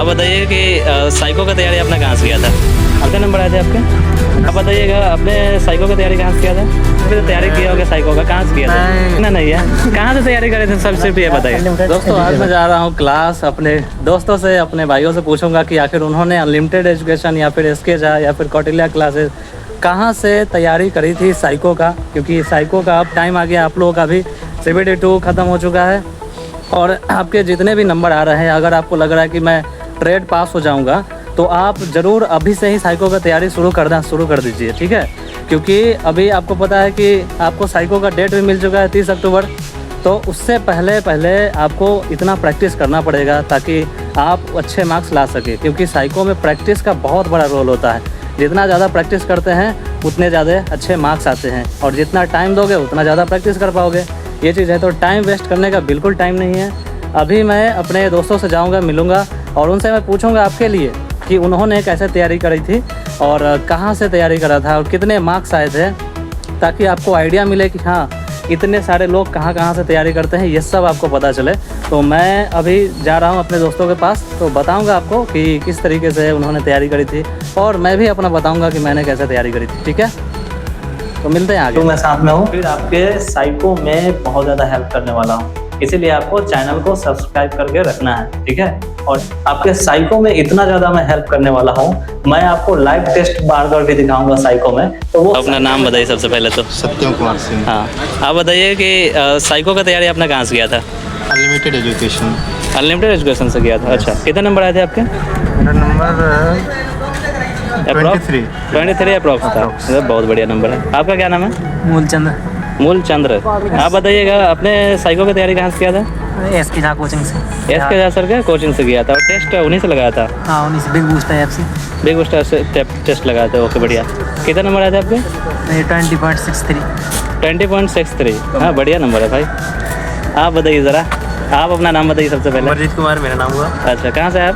आप बताइए कि साइको का तैयारी आपने कहाँ से किया था? कितने नंबर आए थे आपके? आप बताइएगा, आपने साइको का तैयारी कहाँ से किया था? अभी तो तैयारी किया होगा साइको का, कहाँ से किया था? नहीं है, कहाँ से तैयारी करे थे सब, सिर्फ ये बताइए। दोस्तों आज मैं जा रहा हूँ क्लास, अपने दोस्तों से, अपने भाइयों से पूछूंगा कि आखिर उन्होंने अनलिमिटेड एजुकेशन या फिर एसकेजा या फिर कौटिल्या क्लासेस कहाँ से तैयारी करी थी साइको का, क्योंकि साइको का अब टाइम आ गया, आप लोगों का भी CBT 2 ख़त्म हो चुका है और आपके जितने भी नंबर आ रहे हैं, अगर आपको लग रहा है कि मैं ट्रेड पास हो जाऊंगा तो आप ज़रूर अभी से ही साइको का तैयारी शुरू कर दीजिए, ठीक है। क्योंकि अभी आपको पता है कि आपको साइको का डेट भी मिल चुका है 30 अक्टूबर, तो उससे पहले आपको इतना प्रैक्टिस करना पड़ेगा ताकि आप अच्छे मार्क्स ला सके, क्योंकि साइको में प्रैक्टिस का बहुत बड़ा रोल होता है। जितना ज़्यादा प्रैक्टिस करते हैं उतने ज़्यादा अच्छे मार्क्स आते हैं, और जितना टाइम दोगे उतना ज़्यादा प्रैक्टिस कर पाओगे, ये चीज़ है। तो टाइम वेस्ट करने का बिल्कुल टाइम नहीं है। अभी मैं अपने दोस्तों से जाऊंगा, मिलूंगा और उनसे मैं पूछूंगा आपके लिए कि उन्होंने कैसे तैयारी करी थी और कहाँ से तैयारी करा था और कितने मार्क्स आए थे, ताकि आपको आइडिया मिले कि हाँ इतने सारे लोग कहाँ से तैयारी करते हैं, ये सब आपको पता चले। तो मैं अभी जा रहा हूँ अपने दोस्तों के पास, तो बताऊँगा आपको कि किस तरीके से उन्होंने तैयारी करी थी और मैं भी अपना बताऊँगा कि मैंने कैसे तैयारी करी थी, ठीक है। तो मिलते हैं आगे। तो मैं साथ में हूँ, फिर आपके साइको में बहुत ज़्यादा हेल्प करने वाला हूँ, इसीलिए आपको चैनल को सब्सक्राइब करके रखना है, ठीक है। और आपके साइको में इतना ज़्यादा मैं हेल्प करने वाला हूँ, मैं आपको लाइव टेस्ट बार भी दिखाऊंगा साइको में। तो वो अपना नाम बताइए सबसे पहले तो। सत्यम कुमार सिंह। हाँ, आप बताइए कि साइको का तैयारी आपने कहाँ से किया था? Unlimited education. अनलिमिटेड एजुकेशन से किया था, अच्छा। कितने नंबर आए थे आपके? मेरा नंबर 23 अप्रॉक्स था, बहुत बढ़िया नंबर है। आपका क्या नाम है? मूल चंद्र। आप बताइएगा, आपने साइको की तैयारी कहाँ से किया था? एसके झा कोचिंग से। एसके झा सर के कोचिंग से किया था, और टेस्ट उन्हीं से लगाया था? हाँ, उन्हीं से, बिग बूस्टर ऐप से। बिग बूस्टर से टेस्ट लगाया था, ओके बढ़िया। कितने नंबर आए थे आपके? 20.63। 20.63, हाँ बढ़िया नंबर है भाई। आप बताइए ज़रा, आप अपना नाम बताइए सबसे पहले। अमरजीत कुमार मेरा नाम हुआ। अच्छा, कहाँ से आप?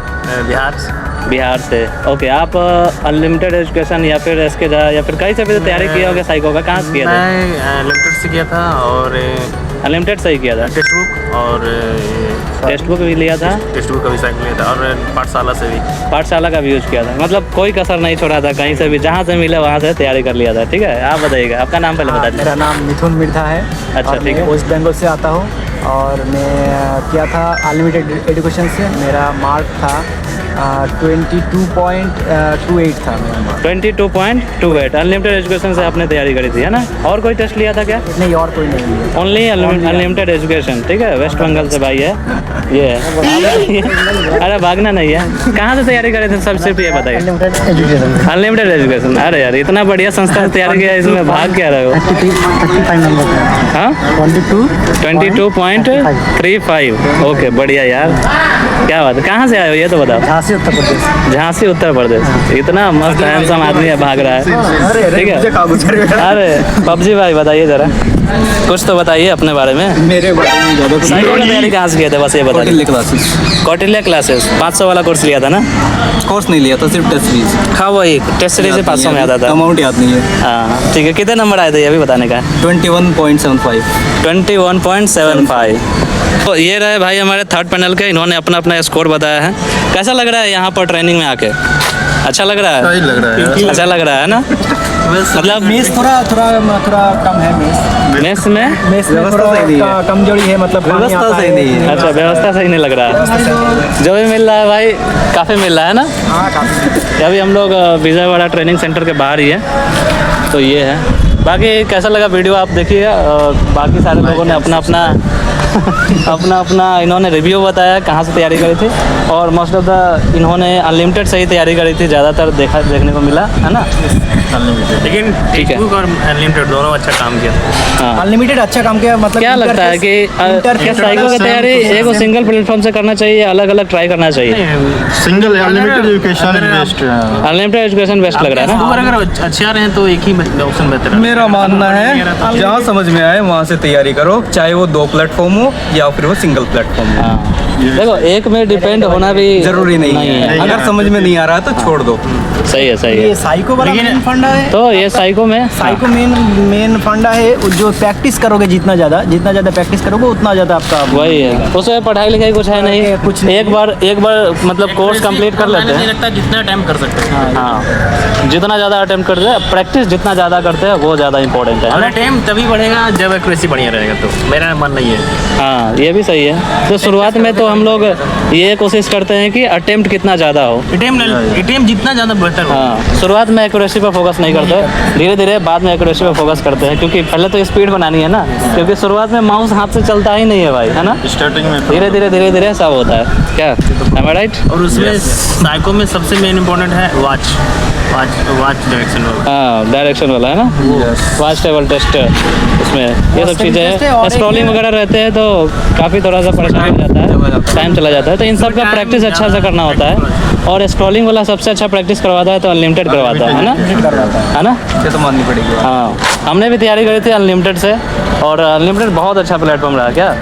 बिहार से। ओके, आप अनलिमिटेड एजुकेशन या फिर एसके झा या फिर कहीं से भी तैयारी किया होगा साइको का, कहाँ से किया था? मैं अनलिमिटेड से किया था और अनलिमिटेड से ही किया था। टेक्स्ट बुक भी लिया था, टेक्स्ट बुक का भी साइकिल लिया था, और पाठशाला का भी यूज़ किया था। मतलब कोई कसर नहीं छोड़ा था, कहीं से भी जहाँ से मिले वहाँ से तैयारी कर लिया था, ठीक है। आप बताइएगा, आपका नाम पहले बता दीजिए। मेरा नाम मिथुन मिर्धा है। अच्छा, ठीक है। वेस्ट बंगाल से आता हूँ और मैं किया था अनलिमिटेड एजुकेशन से। मेरा मार्क था 22.28 था मेरा मार्क। 22.28। अनलिमिटेड एजुकेशन से आपने तैयारी करी थी, है ना? और कोई टेस्ट लिया था क्या? नहीं, और कोई नहीं लिया। ओनली अनलिमिटेड एजुकेशन, ठीक है। वेस्ट बंगाल से भाई है, ये है। अरे भागना नहीं है। कहाँ से तैयारी करे थे सब, सिर्फ ये बताइए। Unlimited education. अरे यार, इतना बढ़िया संस्था से तैयारी किया, इसमें भाग क्या रहे हो? 35 नंबर। हाँ, 22.35। ओके बढ़िया यार, क्या बात है। कहाँ से आए हो ये तो बताओ। झांसी उत्तर प्रदेश। इतना मस्त हैंडसम आदमी है, भाग रहा है, ठीक है। अरे पबजी भाई बताइए जरा, कुछ तो बताइए अपने बारे में। मेरे बारे में ज़्यादा साइको की तैयारी कहाँ से किया था, बस ये बताइए। कौटिल्या क्लासेस 500 वाला कोर्स लिया था ना? कोर्स नहीं लिया था, सिर्फ टेस्ट सीरीज। हाँ वही टेस्ट सीरीज से 500 में आता था। अमाउंट याद नहीं है। हाँ ठीक है, कितने नंबर आए थे ये भी बताने का है? 21.75। 21.75। तो ये रहे भाई हमारे थर्ड पैनल के, इन्होंने अपना अपना स्कोर बताया है। कैसा लग रहा है यहाँ पर ट्रेनिंग में आके? अच्छा लग रहा है? सही लग रहा है। अच्छा लग रहा है ना? मतलब मेस थोड़ा कम है। मेस में थोड़ा कमजोरी है, मतलब व्यवस्था सही नहीं है। अच्छा, व्यवस्था सही नहीं लग रहा है। जो भी मिल रहा है भाई काफ़ी मिल रहा है ना? हाँ, काफ़ी। अभी हम लोग विजयवाड़ा ट्रेनिंग सेंटर के बाहर ही है, तो ये है। बाकी कैसा लगा वीडियो आप देखिएगा। बाकी सारे लोगों ने अपना इन्होंने रिव्यू बताया कहाँ से तैयारी करी थी, और मोस्ट ऑफ द इन्होंने अनलिमिटेड से ही तैयारी करी थी, ज़्यादातर देखने को मिला है ना। लेकिन ठीक है, और अनलिमिटेड दोनों अच्छा काम किया। हाँ, अनलिमिटेड अच्छा काम किया। मतलब क्या लगता है कि क्या साइको की तैयारी एक सिंगल प्लेटफॉर्म से करना चाहिए, अलग अलग ट्राई करना चाहिए? सिंगल अनलिमिटेड एजुकेशन बेस्ट है। अनलिमिटेड एजुकेशन बेस्ट लग रहा है ना? अगर अच्छे आ रहे हैं तो एक ही ऑप्शन बेहतर है। मेरा मानना है जहाँ समझ में आए वहाँ से तैयारी करो, चाहे वो 2 प्लेटफॉर्म हो या फिर वो सिंगल प्लेटफॉर्म हो। हाँ, देखो एक में डिपेंड होना भी जरूरी नहीं है। है। अगर समझ में नहीं आ रहा है तो छोड़ दो। सही है सही ये है। साइको वाला मेन फंडा है। तो ये साइको में साइको मेन फंडा है, जो प्रैक्टिस करोगे जितना ज़्यादा प्रैक्टिस करोगे उतना ज़्यादा आपका वही है, उसमें पढ़ाई लिखाई कुछ है नहीं, कुछ नहीं। एक बार मतलब कोर्स कंप्लीट कर लेते हैं। लगता है जितना टाइम कर सकते हैं। हाँ, जितना ज़्यादा अटेम्प्ट करते हैं, प्रैक्टिस जितना ज़्यादा करते हैं वो ज़्यादा इंपॉर्टेंट है हमारा टाइम तभी बढ़ेगा जब एक्यूरेसी बढ़िया रहेगा, तो मेरा मन नहीं है। हाँ, ये भी सही है। तो शुरुआत में तो हम लोग ये कोशिश करते हैं कि अटेम्प्ट कितना ज़्यादा हो। टाइम जितना ज़्यादा बेहतर हो। हाँ, शुरुआत में एक्यूरेसी पर फोकस नहीं करते, धीरे धीरे बाद में एक्यूरेसी पर फोकस करते हैं, क्योंकि पहले तो स्पीड बनानी है ना, क्योंकि शुरुआत में माउस हाथ से चलता ही नहीं है भाई, है ना। स्टार्टिंग में धीरे धीरे सब होता है, क्या am I right? और उसमें साइको में सबसे मेन इम्पोर्टेंट है वॉच डायरेक्शन वाला। हाँ, डायरेक्शन वाला है ना, वॉच टेबल टेस्ट, उसमें ये सब चीज़ें टेस्ट है और हैं। स्क्रॉलिंग वगैरह रहते हैं तो काफ़ी थोड़ा सा परेशानी हो जाता है, टाइम चला जाता है, तो इन सब का प्रैक्टिस अच्छा से करना होता है। और स्क्रॉलिंग वाला सबसे अच्छा प्रैक्टिस करवाता है तो अनलिमिटेड करवाता है ना, है ना। ये तो माननी पड़ेगी। हाँ, हमने भी तैयारी करी थी अनलिमिटेड से, और अनलिमिटेड बहुत अच्छा प्लेटफॉर्म रहा। क्या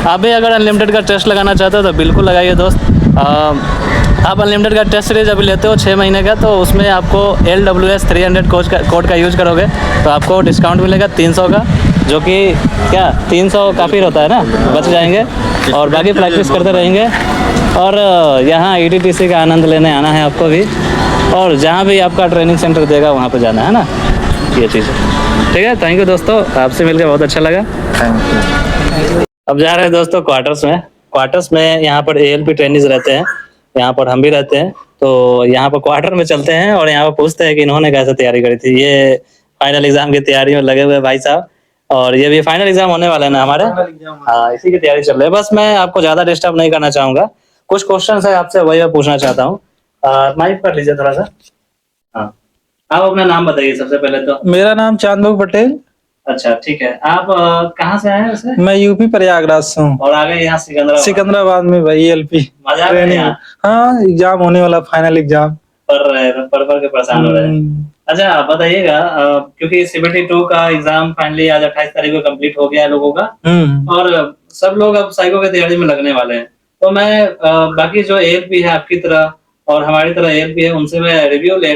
आप भी अगर अनलिमिटेड का टेस्ट लगाना चाहते हो तो बिल्कुल लगाइए दोस्त। आप अनलिमिटेड का टेस्ट सीरीज अभी लेते हो 6 महीने का, तो उसमें आपको LWS 300 कोड का यूज़ करोगे तो आपको डिस्काउंट मिलेगा 300 का, जो कि क्या 300 काफ़ी होता है ना, बच जाएंगे। और बाकी प्रैक्टिस करते रहेंगे, और यहाँ EDTC का आनंद लेने आना है आपको भी, और जहाँ भी आपका ट्रेनिंग सेंटर देगा वहाँ पर जाना है ना, ये चीज़ है। ठीक है, थैंक यू दोस्तों, आपसे मिलकर बहुत अच्छा लगा। अब जा रहे हैं दोस्तों क्वार्टर्स में यहाँ पर ALP ट्रेनिंग्स रहते हैं, यहाँ पर हम भी रहते हैं, तो यहाँ पर क्वार्टर में चलते हैं और यहाँ पर पूछते हैं कि इन्होंने कैसे तैयारी करी थी। ये फाइनल एग्जाम की तैयारी में लगे हुए भाई साहब, और ये भी फाइनल एग्जाम होने वाला है ना हमारे। हाँ, इसी की तैयारी चल रही है। बस मैं आपको ज्यादा डिस्टर्ब नहीं करना चाहूंगा, कुछ क्वेश्चन है आपसे वही मैं पूछना चाहता हूँ। माइक कर लीजिए थोड़ा सा। हाँ, आप अपना नाम बताइए सबसे पहले तो। मेरा नाम चांदबाबू पटेल। अच्छा, ठीक है। आप कहाँ से आए हैं वैसे? मैं यूपी प्रयागराज से हूँ। और आ गए यहाँ सिकंदराबाद में भाई ELP मजा आ रहा है? हाँ, एग्जाम होने वाला, फाइनल एग्जाम पढ़ के परेशान हो रहे हैं। अच्छा, आप बताइएगा, क्योंकि CBT 2 का एग्जाम फाइनली आज 28 तारीख को कंप्लीट हो गया है लोगों का, और सब लोग अब साइको की तैयारी में लगने वाले हैं। तो मैं बाकी जो ALP है आपकी तरह और हमारी तरह ALP है, उनसे मैं रिव्यू ले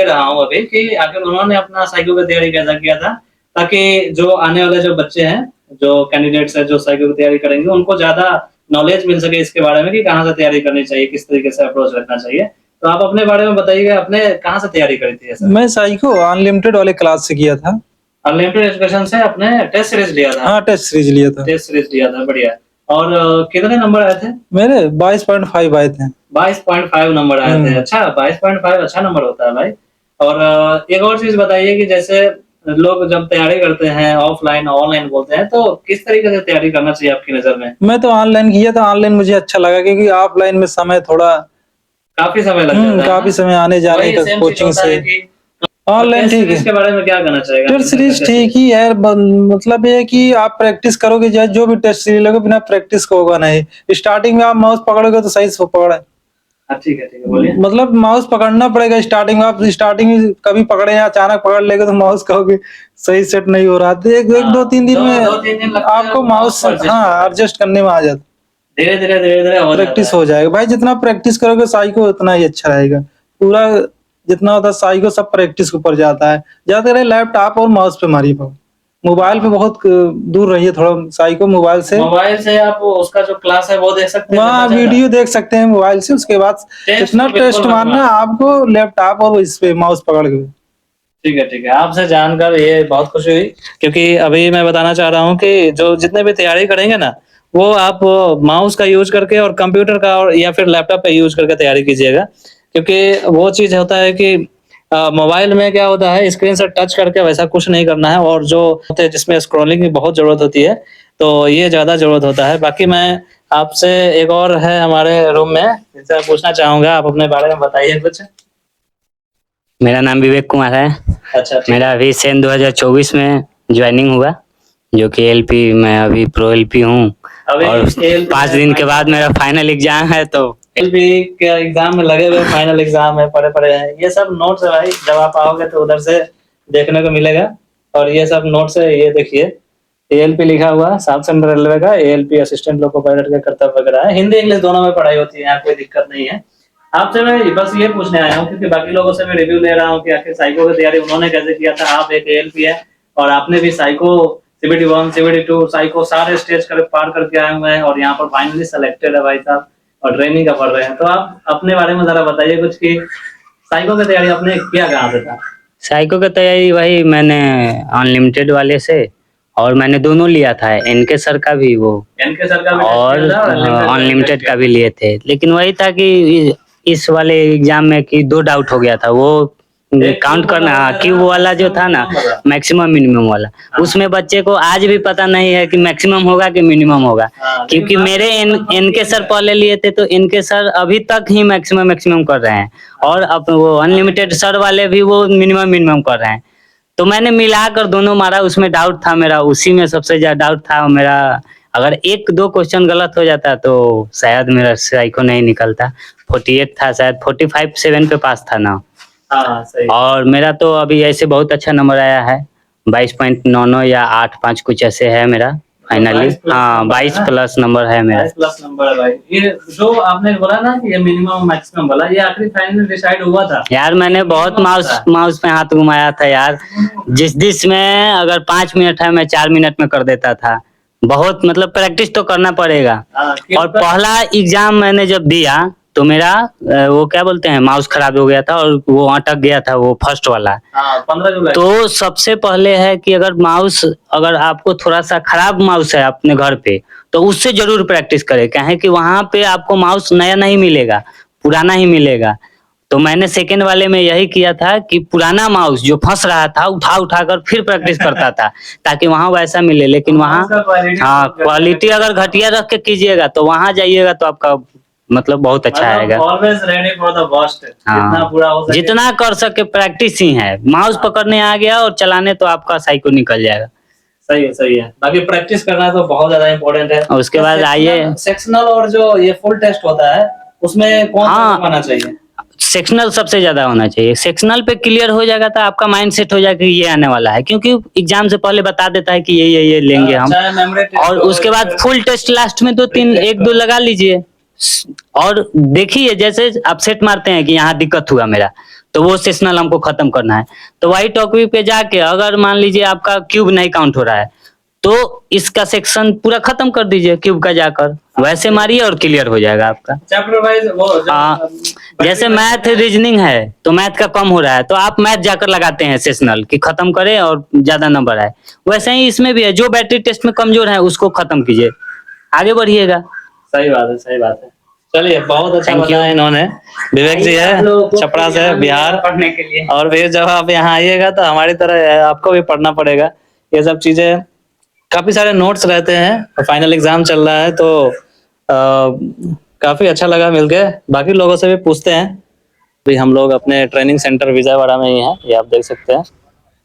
रहा हूँ अभी कि आखिर उन्होंने अपना साइको की तैयारी कैसा किया था, ताकि जो आने वाले जो बच्चे हैं, जो कैंडिडेट्स हैं जो साइको की तैयारी करेंगे, उनको ज्यादा नॉलेज मिल सके इसके बारे में कि कहाँ से तैयारी करनी चाहिए, किस तरीके से अप्रोच रखना चाहिए। तो आप अपने बारे में बताइएगा, आपने कहाँ से तैयारी करी थी ऐसा? मैं साइको अनलिमिटेड वाले क्लास से किया था। अनलिमिटेड एजुकेशन से आपने टेस्ट सीरीज लिया था? हाँ, टेस्ट सीरीज लिया था। बढ़िया। और कितने नंबर आए थे? मेरे 22.5 आए थे। 22.5 नंबर आए थे। अच्छा, 22.5 अच्छा नंबर होता है भाई। और एक और चीज बताइए कि जैसे लोग जब तैयारी करते हैं ऑफलाइन ऑनलाइन बोलते हैं, तो किस तरीके से तैयारी करना चाहिए आपकी नजर में? मैं तो ऑनलाइन किया था। ऑनलाइन मुझे अच्छा लगा, क्योंकि ऑफलाइन में समय थोड़ा काफी समय लग जाता है। काफी समय आने जाने का कोचिंग से। ऑनलाइन ठीक है। इसके बारे में क्या कहना चाहेगा? टेस्ट सीरीज ठीक ही है, मतलब ये है कि आप प्रैक्टिस करोगे, जो भी टेस्ट सीरीज लोगे, बिना प्रैक्टिस का होगा नहीं। स्टार्टिंग में आप माउस पकड़ोगे तो सही से पकड़े। ठीक है, बोलिए। मतलब माउस पकड़ना पड़ेगा स्टार्टिंग में। आप स्टार्टिंग में कभी पकड़े या अचानक पकड़ लेगे तो माउस कहोगे सही सेट नहीं हो रहा। एक 2-3 दिन में आपको माउस एडजस्ट करने में आ जाता। धीरे धीरे प्रैक्टिस हो जाएगा भाई। जितना प्रैक्टिस करोगे साइको उतना ही अच्छा रहेगा। पूरा जितना होता है साइको सब प्रैक्टिस के ऊपर जाता है। ज्यादातर लैपटॉप और माउस पे मारिए पाओ। मोबाइल पे बहुत दूर रहिए थोड़ा साइको। मोबाइल से आप उसका जो क्लास है वो देख सकते हैं, वहाँ वीडियो देख सकते हैं मोबाइल से। उसके बाद इतना टेस्ट मारना आपको लैपटॉप और इस पे माउस पकड़ के। ठीक है। आपसे जानकर ये बहुत खुशी हुई, क्योंकि अभी मैं बताना चाह रहा हूँ कि जो जितने भी तैयारी करेंगे ना, वो आप माउस का यूज करके और कंप्यूटर का और या फिर लैपटॉप का यूज करके तैयारी कीजिएगा। क्योंकि वो चीज होता है कि मोबाइल में क्या होता है, स्क्रीन से टच करके वैसा कुछ नहीं करना है, और जो होते हैं जिसमें स्क्रॉलिंग की बहुत जरूरत होती है, तो ये ज्यादा जरूरत होता है। बाकी मैं आपसे एक और है हमारे रूम में, जिससे पूछना चाहूंगा, आप अपने बारे में बताइए कुछ। मेरा नाम विवेक कुमार है। अच्छा, मेरा अभी सन 2024 में ज्वाइनिंग हुआ, जो कि LP मैं अभी प्रो LP हूँ, और 5 दिन के बाद मेरा फाइनल एग्जाम है। तो LP के एग्जाम में लगे हुए, फाइनल एग्जाम है, पढ़े हैं। ये सब नोट्स है भाई, जब आप आओगे तो उधर से देखने को मिलेगा। और ये सब नोट्स है, ये देखिए ALP लिखा हुआ, साउथ सेंट्रल रेलवे का ALP असिस्टेंट लोको पायलट का कर्तव्य वगैरह है। हिंदी इंग्लिश दोनों में पढ़ाई होती है, यहाँ कोई दिक्कत नहीं है। आपसे मैं बस ये पूछने आया हूँ क्योंकि बाकी लोगों से मैं रिव्यू ले रहा हूँ कि आखिर साइको की तैयारी उन्होंने कैसे किया था। आप एक एएलपी है और आपने भी साइको CBT 1 CBT 2 साइको सारे स्टेज पार करके आए हुए हैं और यहाँ पर फाइनली सेलेक्टेड है भाई साहब और ट्रेनिंग का पढ़ रहे हैं। तो आप अपने बारे में जरा बताइए कुछ कि साइको की तैयारी आपने किया कहाँ से था? साइको की तैयारी वही मैंने अनलिमिटेड वाले से, और मैंने दोनों लिया था, एनके सर का भी वो एनके सर का भी और अनलिमिटेड का भी लिए थे। लेकिन वही था कि इस वाले एग्जाम में कि 2 डाउट हो गया था, वो काउंट करना क्यूब वाला जो था ना, मैक्सिमम मिनिमम वाला, उसमें बच्चे को आज भी पता नहीं है कि मैक्सिमम होगा कि मिनिमम होगा। क्योंकि मेरे इनके सर पहले लिए थे तो इनके सर अभी तक ही मैक्सिमम कर रहे हैं, और अब वो अनलिमिटेड सर वाले भी वो मिनिमम कर रहे हैं। तो मैंने मिलाकर दोनों मारा, उसमें डाउट था मेरा, उसी में सबसे ज्यादा डाउट था मेरा। अगर 1-2 क्वेश्चन गलत हो जाता तो शायद मेरा साइको नहीं निकलता। 48 था शायद, 45-7 पे पास था ना। हाँ सही। और मेरा तो अभी ऐसे बहुत अच्छा नंबर आया है, 22.99 या 8.5 कुछ ऐसे है मेरा फाइनली। हाँ 22+ नंबर है मेरा। 22+ नंबर है भाई। ये जो आपने बोला ना कि ये मिनिमम मैक्सिमम वाला, ये आखिरी फाइनल डिसाइड हुआ था यार मैंने बहुत माउस पे हाथ घुमाया था यार। जिस में अगर 5 मिनट है मैं 4 मिनट में कर देता था। बहुत मतलब प्रैक्टिस तो करना पड़ेगा। और पहला एग्जाम मैंने जब दिया तो मेरा वो क्या बोलते हैं, माउस खराब हो गया था और वो अटक गया था, वो फर्स्ट वाला। 15 जुलाई। तो सबसे पहले है कि अगर आपको थोड़ा सा खराब माउस है अपने घर पे तो उससे जरूर प्रैक्टिस करें, कहें कि वहां पे आपको माउस नया नहीं मिलेगा, पुराना ही मिलेगा। तो मैंने सेकेंड वाले में यही किया था कि पुराना माउस जो फंस रहा था उठा कर फिर प्रैक्टिस करता था ताकि वहां वैसा मिले। लेकिन वहाँ हाँ क्वालिटी अगर घटिया रख के कीजिएगा तो वहां जाइएगा तो आपका मतलब बहुत अच्छा आएगा। Always ready for the worst. जितना पूरा हो सके जितना कर सके प्रैक्टिस ही है। माउस पकड़ने आ गया और चलाने तो आपका साइको निकल जाएगा। सही है। बाकी प्रैक्टिस करना तो बहुत ज्यादा इम्पोर्टेंट है। और उसके बाद आइए सेक्शनल और जो ये फुल टेस्ट होता है उसमें कौन सा होना चाहिए? सेक्शनल सबसे ज्यादा होना चाहिए। सेक्शनल पे क्लियर हो जाएगा तो आपका माइंड सेट हो जाएगा कि ये आने वाला है, क्योंकि एग्जाम से पहले बता देता है कि ये लेंगे हम। और उसके बाद फुल टेस्ट लास्ट में 2-3 1-2 लगा लीजिए और देखिए जैसे आप सेट मारते हैं कि यहाँ दिक्कत हुआ मेरा, तो वो सेशनल हमको खत्म करना है। तो वही टॉपिक पे जाके अगर मान लीजिए आपका क्यूब नहीं काउंट हो रहा है तो इसका सेक्शन पूरा खत्म कर दीजिए क्यूब का जाकर, वैसे मारिए और क्लियर हो जाएगा आपका। चैप्टर वाइज वो जैसे मैथ रीजनिंग है तो मैथ का कम हो रहा है तो आप मैथ जाकर लगाते हैं सेशनल कि खत्म करें और ज्यादा नंबर आए। वैसे ही इसमें भी है, जो बैटरी टेस्ट में कमजोर है उसको खत्म कीजिए, आगे बढ़िएगा। सही बात है। चलिए बहुत अच्छा बताया इन्होंने। विवेक जी है छपरा से, बिहार पढ़ने के लिए। और फिर जब आप यहाँ आइएगा तो हमारी तरह आपको भी पढ़ना पड़ेगा। ये सब चीजें, काफी सारे नोट्स रहते हैं, फाइनल एग्जाम चल रहा है तो काफी अच्छा लगा मिलके। बाकी लोगों से भी पूछते हैं। अभी हम लोग अपने ट्रेनिंग सेंटर विजयवाड़ा में ही हैं, ये आप देख सकते हैं।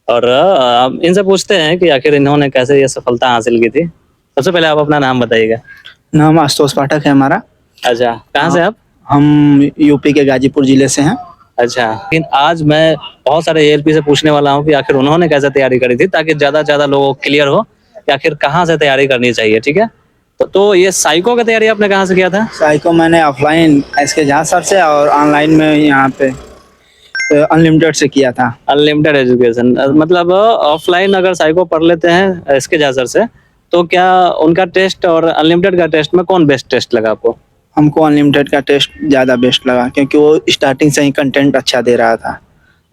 और इनसे पूछते हैं कि आखिर इन्होंने कैसे ये सफलता हासिल की थी। सबसे पहले आप अपना नाम बताइएगा। नाम आशुतोष पाठक है हमारा। अच्छा, कहाँ से आप? हम यूपी के गाजीपुर जिले से हैं। अच्छा, लेकिन आज मैं बहुत सारे एएलपी से पूछने वाला हूँ कि आखिर उन्होंने कैसे तैयारी करी थी, ताकि ज्यादा से ज्यादा लोगों को क्लियर हो कि आखिर कहाँ से तैयारी करनी चाहिए। ठीक है, तो ये साइको की तैयारी आपने कहाँ से किया था? साइको मैंने ऑफलाइन SK झा सर से और ऑनलाइन में यहाँ पे अनलिमिटेड से किया था। अनलिमिटेड एजुकेशन मतलब ऑफलाइन अगर साइको पढ़ लेते हैं SK झा सर से, तो क्या उनका टेस्ट और अनलिमिटेड का टेस्ट में कौन बेस्ट टेस्ट लगा आपको? हमको अनलिमिटेड का टेस्ट ज़्यादा बेस्ट लगा, क्योंकि वो स्टार्टिंग से ही कंटेंट अच्छा दे रहा था।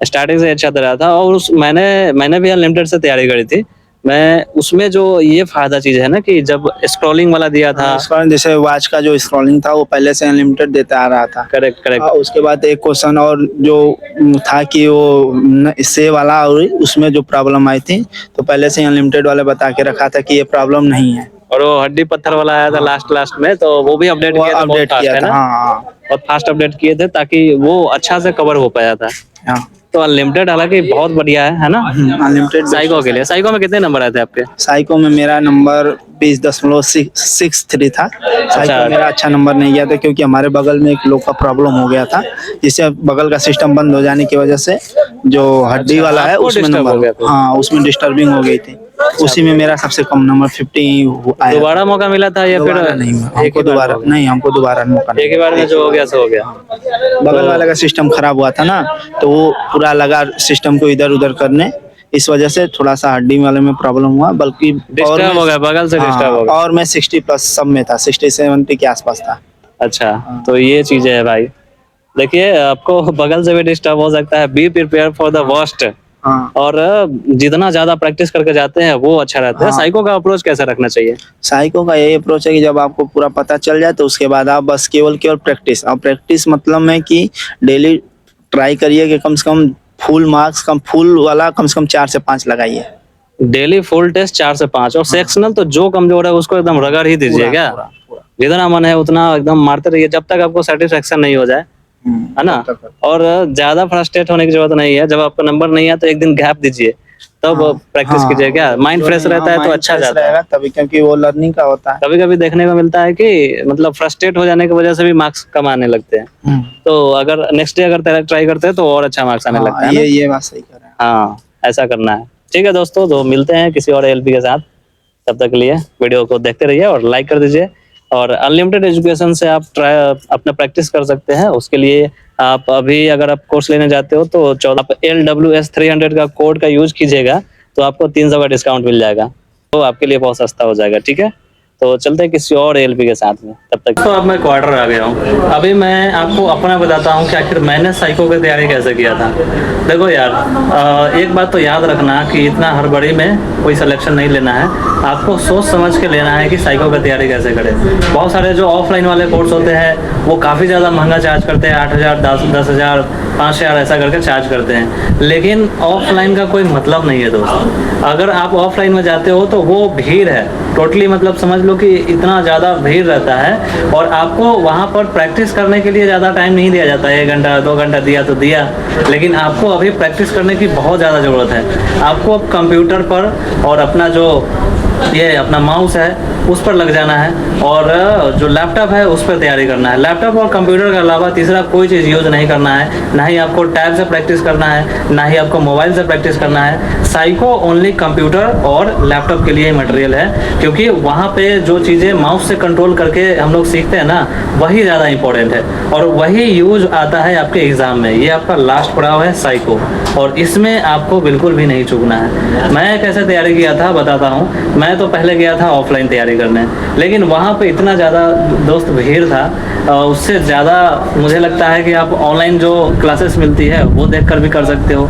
स्टार्टिंग से अच्छा दे रहा था। और मैंने भी अनलिमिटेड से तैयारी करी थी। मैं उसमें जो ये फायदा चीज है ना कि जब स्क्रॉलिंग वाला दिया था, जैसे वॉच का जो स्क्रॉलिंग था वो पहले से अनलिमिटेड देता आ रहा था। करेक्ट। उसके बाद एक क्वेश्चन और जो था कि वो से वाला, और उसमें जो प्रॉब्लम आई थी तो पहले से अनलिमिटेड वाले बता के रखा था कि ये प्रॉब्लम नहीं है। और वो हड्डी पत्थर वाला आया था लास्ट में, तो वो भी अपडेट किया था। बहुत फास्ट अपडेट किए थे ताकि वो अच्छा से कवर हो पाया था। तो अनलिमिटेड हालांकि बहुत बढ़िया है ना अनलिमिटेड साइको के लिए। साइको में कितने नंबर आए थे आपके? साइको में मेरा नंबर 20.63 था। साइको में मेरा अच्छा नंबर नहीं गया था क्योंकि हमारे बगल में एक लोग का प्रॉब्लम हो गया था, जिससे बगल का सिस्टम बंद हो जाने की वजह से जो हड्डी वाला है उसमें नंबर, हाँ उसमें डिस्टर्बिंग हो गई थी। उसी में मेरा सबसे कम नंबर 50 आया। दोबारा मौका मिला था या फिर दोबारा नहीं एक ही हमको बार दोबारा हो गया? नहीं, हमको दोबारा मौका नहीं। एक ही बार में जो हो गया सो हो गया। बगल वाले का सिस्टम खराब हुआ था ना, तो वो पूरा लगा सिस्टम को इधर उधर करने, इस वजह से थोड़ा सा हड्डी वाले में प्रॉब्लम हुआ। बल्कि डिस्टर्ब हो गया, बगल से डिस्टर्ब हो गया। और मैं 60 प्लस सब में था, 60-70 के आसपास था। अच्छा, तो ये चीजें है भाई। देखिए, आपको बगल से भी डिस्टर्ब हो सकता है। Be prepare for the worst. हाँ। और जितना ज्यादा प्रैक्टिस करके जाते हैं वो अच्छा रहता है। हाँ। साइको का अप्रोच कैसे रखना चाहिए? साइको का यही अप्रोच है कि जब आपको पूरा पता चल जाए तो उसके बाद आप बस केवल प्रैक्टिस। और प्रैक्टिस मतलब में कि डेली ट्राई करिए कि कम से कम फुल मार्क्स, फुल वाला कम से कम 4 से 5 लगाइए। डेली फुल टेस्ट 4 से 5। और सेक्शनल तो जो कमजोर है उसको एकदम रगड़ ही दीजिए। क्या जितना मन है उतना एकदम मारते रहिए जब तक आपको सेटिस्फेक्शन नहीं हो जाए, है ना। और ज्यादा फ्रस्ट्रेट होने की जरूरत नहीं है। जब आपका नंबर नहीं है तो एक दिन गैप दीजिए, तब प्रैक्टिस कीजिए। क्या माइंड फ्रेश रहता है तो अच्छा जाता है तभी, क्योंकि वो लर्निंग का होता है। कभी कभी देखने को मिलता है कि मतलब फ्रस्ट्रेट हो जाने की वजह से भी मार्क्स कम आने लगते हैं। तो अगर नेक्स्ट डे अगर ट्राई करते हैं तो और अच्छा मार्क्स आने लगता है ना? ये बात सही कर रहे हैं। हाँ, ऐसा करना है। ठीक है दोस्तों, तो मिलते हैं किसी और एलपी के साथ। तब तक के लिए वीडियो को देखते रहिए और लाइक कर दीजिए। और अनलिमिटेड एजुकेशन से आप अपना प्रैक्टिस कर सकते हैं। उसके लिए आप अभी अगर आप कोर्स लेने जाते हो तो आप LWS 300 का कोड का यूज कीजिएगा तो आपको 300 का डिस्काउंट मिल जाएगा। तो आपके लिए बहुत सस्ता हो जाएगा। ठीक है, तो चलते हैं किसी और एलपी के साथ में। तब तक तो अब मैं क्वार्टर आ गया हूँ। अभी मैं आपको अपना बताता हूँ कि आखिर मैंने साइको की तैयारी कैसे किया था। देखो यार, एक बात तो याद रखना कि इतना हड़बड़ी में कोई सिलेक्शन नहीं लेना है। आपको सोच समझ के लेना है कि साइको की तैयारी कैसे करें। बहुत सारे जो ऑफलाइन वाले कोर्स होते हैं वो काफ़ी ज़्यादा महंगा चार्ज करते हैं। 8,000, 10,000, 5,000 ऐसा करके चार्ज करते हैं। लेकिन ऑफलाइन का कोई मतलब नहीं है दोस्त। अगर आप ऑफलाइन में जाते हो तो वो भीड़ है टोटली, मतलब समझ लो कि इतना ज़्यादा भीड़ रहता है और आपको वहाँ पर प्रैक्टिस करने के लिए ज़्यादा टाइम नहीं दिया जाता है। 1 घंटा 2 घंटा दिया तो दिया, लेकिन आपको अभी प्रैक्टिस करने की बहुत ज़्यादा ज़रूरत है। आपको अब कंप्यूटर पर और अपना जो ये अपना माउस है उस पर लग जाना है और जो लैपटॉप है उस पर तैयारी करना है। लैपटॉप और कंप्यूटर के अलावा तीसरा कोई चीज़ यूज नहीं करना है। ना ही आपको टैब से प्रैक्टिस करना है, ना ही आपको मोबाइल से प्रैक्टिस करना है। साइको ओनली कंप्यूटर और लैपटॉप के लिए मटेरियल है, क्योंकि वहाँ पे जो चीज़ें माउस से कंट्रोल करके हम लोग सीखते हैं ना, वही ज़्यादा इंपॉर्टेंट है और वही यूज आता है आपके एग्ज़ाम में। ये आपका लास्ट पड़ाव है साइको, और इसमें आपको बिल्कुल भी नहीं चूकना है। मैं कैसे तैयारी किया था बताता हूँ। मैं तो पहले गया था ऑफलाइन तैयारी करने, लेकिन वहाँ पे इतना ज़्यादा दोस्त भीड़ था। उससे ज़्यादा मुझे लगता है कि आप ऑनलाइन जो क्लासेस मिलती है वो देखकर भी कर सकते हो,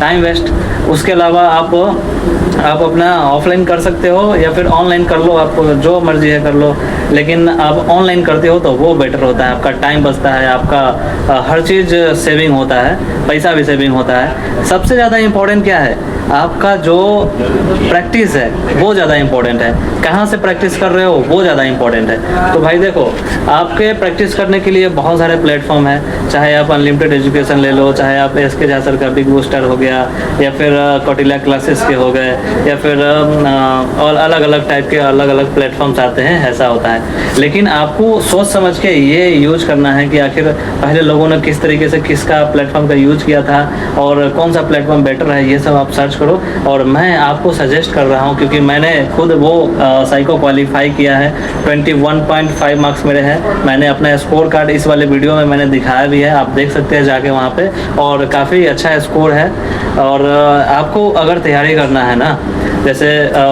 टाइम वेस्ट। उसके अलावा आप अपना ऑफलाइन कर सकते हो या फिर ऑनलाइन कर लो, आपको जो मर्जी है कर लो, लेकिन आप ऑनलाइन करते हो तो वो बेटर होता है। आपका टाइम बचता है, आपका हर चीज़ सेविंग होता है, पैसा भी सेविंग होता है। सबसे ज़्यादा इम्पोर्टेंट क्या है, आपका जो प्रैक्टिस है वो ज़्यादा इम्पोर्टेंट है। कहाँ से प्रैक्टिस कर रहे हो वो ज़्यादा इम्पोर्टेंट है। तो भाई देखो, आपके प्रैक्टिस करने के लिए बहुत सारे प्लेटफॉर्म हैं। चाहे आप अनलिमिटेड एजुकेशन ले लो, चाहे आप SK झा सर का बिग बूस्टर हो गया, या फिर कौटिल्या क्लासेस के हो गए, या फिर और अलग अलग टाइप के अलग अलग प्लेटफॉर्म्स आते हैं। ऐसा होता है, लेकिन आपको सोच समझ के ये यूज करना है कि आखिर पहले लोगों ने किस तरीके से किसका प्लेटफॉर्म का यूज किया था और कौन सा प्लेटफॉर्म बेटर है, ये सब आप सर्च करो। और मैं आपको सजेस्ट कर रहा हूँ क्योंकि मैंने खुद वो साइको क्वालिफाई किया है। 21.5 मार्क्स मेरे हैं। मैंने अपना स्कोर कार्ड इस वाले वीडियो में मैंने दिखाया भी है, आप देख सकते हैं जाके वहाँ पे, और काफ़ी अच्छा स्कोर है। और आपको अगर तैयारी करना है ना, जैसे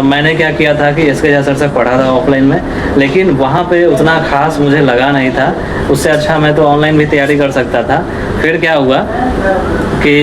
मैंने क्या किया था कि SK झा सर से पढ़ा था ऑफलाइन में, लेकिन वहाँ पे उतना खास मुझे लगा नहीं था। उससे अच्छा मैं तो ऑनलाइन भी तैयारी कर सकता था। फिर क्या हुआ कि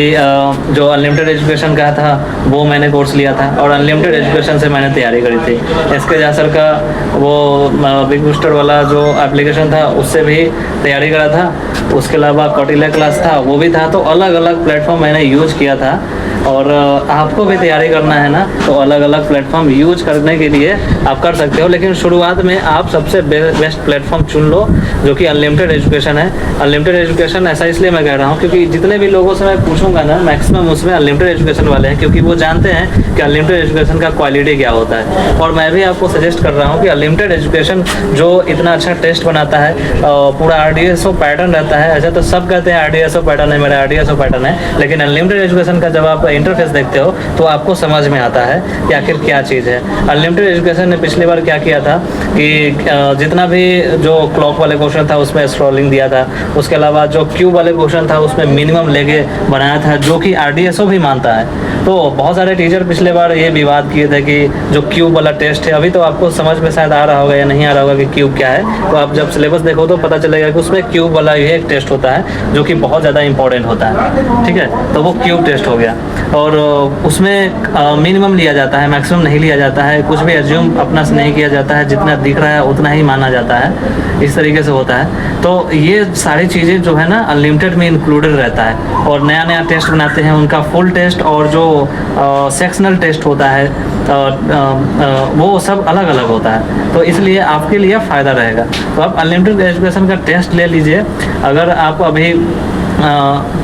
जो अनलिमिटेड एजुकेशन का था वो मैंने कोर्स लिया था और अनलिमिटेड एजुकेशन से मैंने तैयारी करी थी। SK झा सर का वो बिग बूस्टर वाला जो एप्लीकेशन था उससे भी तैयारी करा था। उसके अलावा कौटिल्या क्लास था वो भी था। तो अलग अलग प्लेटफॉर्म मैंने यूज किया था। और आपको भी तैयारी करना है ना, तो अलग अलग प्लेटफॉर्म यूज करने के लिए आप कर सकते हो, लेकिन शुरुआत में आप सबसे बेस्ट प्लेटफॉर्म चुन लो जो कि अनलिमिटेड एजुकेशन है। अनलिमिटेड एजुकेशन ऐसा इसलिए मैं कह रहा हूँ क्योंकि जितने भी लोगों से मैं पूछूंगा ना, मैक्सिमम उसमें अनलिमिटेड एजुकेशन वाले हैं, क्योंकि वो जानते हैं कि अनलिमिटेड एजुकेशन का क्वालिटी क्या होता है। और मैं भी आपको सजेस्ट कर रहा हूँ कि अनलिमिटेड एजुकेशन जो इतना अच्छा टेस्ट बनाता है, पूरा RDSO पैटर्न रहता है। ऐसा तो सब कहते हैं RDSO पैटर्न है, मेरा RDSO पैटर्न है, लेकिन अनलिमिटेड एजुकेशन का जब आप इंटरफेस देखते हो तो आपको समझ में आता है कि आखिर क्या चीज़ है। अनलिमिटेड एजुकेशन ने पिछली बार क्या किया था कि जितना भी जो क्लॉक वाले क्वेश्चन था उसमें स्क्रॉलिंग दिया था, उसके अलावा जो क्यूब वाले क्वेश्चन था उसमें मिनिमम लेके बनाया था, जो कि RDSO भी मानता है। तो बहुत सारे टीचर पिछले बार ये विवाद किए थे कि जो क्यूब वाला टेस्ट है, अभी तो आपको समझ में शायद आ रहा होगा या नहीं आ रहा होगा कि क्यूब क्या है। तो आप जब सिलेबस देखो तो पता चलेगा कि उसमें क्यूब वाला ये एक टेस्ट होता है जो कि बहुत ज़्यादा इंपॉर्टेंट होता है, ठीक है। तो वो क्यूब टेस्ट हो गया और उसमें मिनिमम लिया जाता है, मैक्सिमम नहीं लिया जाता है, कुछ भी एज्यूम अपना से नहीं किया जाता है, जितना दिख रहा है उतना ही माना जाता है, इस तरीके से होता है। तो ये सारी चीज़ें जो है ना अनलिमिटेड में इंक्लूडेड रहता है और नया नया टेस्ट बनाते हैं, उनका फुल टेस्ट और जो सेक्शनल टेस्ट होता है वो सब अलग अलग होता है। तो इसलिए आपके लिए फ़ायदा रहेगा। तो आप अनलिमिटेड एजुकेशन का टेस्ट ले लीजिए। अगर आप अभी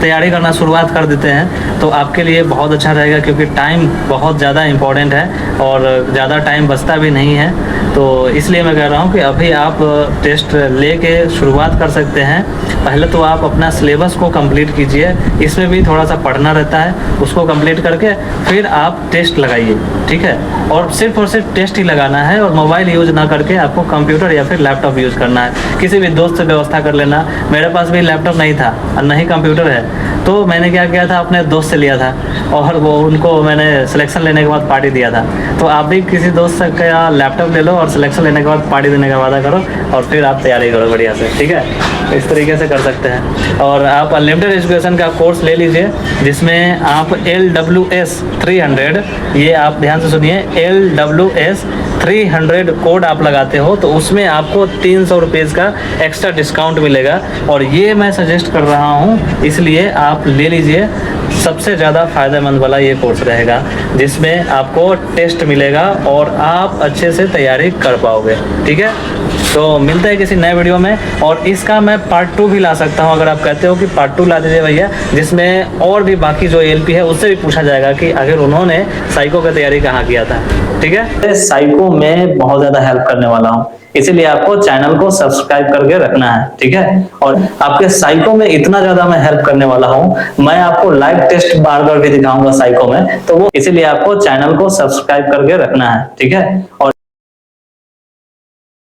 तैयारी करना शुरुआत कर देते हैं तो आपके लिए बहुत अच्छा रहेगा, क्योंकि टाइम बहुत ज़्यादा इम्पोर्टेंट है और ज़्यादा टाइम बचता भी नहीं है। तो इसलिए मैं कह रहा हूँ कि अभी आप टेस्ट लेके शुरुआत कर सकते हैं। पहले तो आप अपना सिलेबस को कंप्लीट कीजिए, इसमें भी थोड़ा सा पढ़ना रहता है, उसको कंप्लीट करके फिर आप टेस्ट लगाइए, ठीक है। और सिर्फ टेस्ट ही लगाना है और मोबाइल यूज़ ना करके आपको कंप्यूटर या फिर लैपटॉप यूज़ करना है। किसी भी दोस्त से व्यवस्था कर लेना। मेरे पास भी लैपटॉप नहीं था और नहीं कंप्यूटर है, तो मैंने क्या किया था, अपने दोस्त से लिया था और वो उनको मैंने सिलेक्शन लेने के बाद पार्टी दिया था। तो आप भी किसी दोस्त का लैपटॉप ले लो और सिलेक्शन लेने के बाद पार्टी देने का वादा करो और फिर आप तैयारी करो बढ़िया से, ठीक है। इस तरीके से कर सकते हैं। और आप अनलिमिटेड एजुकेशन का कोर्स ले लीजिए जिसमें आप LWS 300, ये आप ध्यान से सुनिए, LWS 300 कोड आप लगाते हो तो उसमें आपको 300 रुपीज़ का एक्स्ट्रा डिस्काउंट मिलेगा। और ये मैं सजेस्ट कर रहा हूँ, इसलिए आप ले लीजिए। सबसे ज़्यादा फ़ायदेमंद वाला ये कोर्स रहेगा जिसमें आपको टेस्ट मिलेगा और आप अच्छे से तैयारी कर पाओगे, ठीक है। तो मिलता है किसी नए वीडियो में और इसका मैं पार्ट 2 भी ला सकता हूँ अगर आप कहते हो कि पार्ट 2 ला दीजिए भैया, जिसमें और भी बाकी जो ALP है उससे भी पूछा जाएगा कि आखिर उन्होंने साइको की तैयारी कहाँ किया था, ठीक है। साइको में बहुत ज्यादा हेल्प करने वाला हूँ, इसीलिए आपको चैनल को सब्सक्राइब करके रखना है, ठीक है। और आपके साइको में इतना ज्यादा मैं हेल्प करने वाला हूँ, मैं आपको लाइव टेस्ट बार बार भी दिखाऊंगा साइको में, तो वो इसीलिए आपको चैनल को सब्सक्राइब करके रखना है, ठीक है। और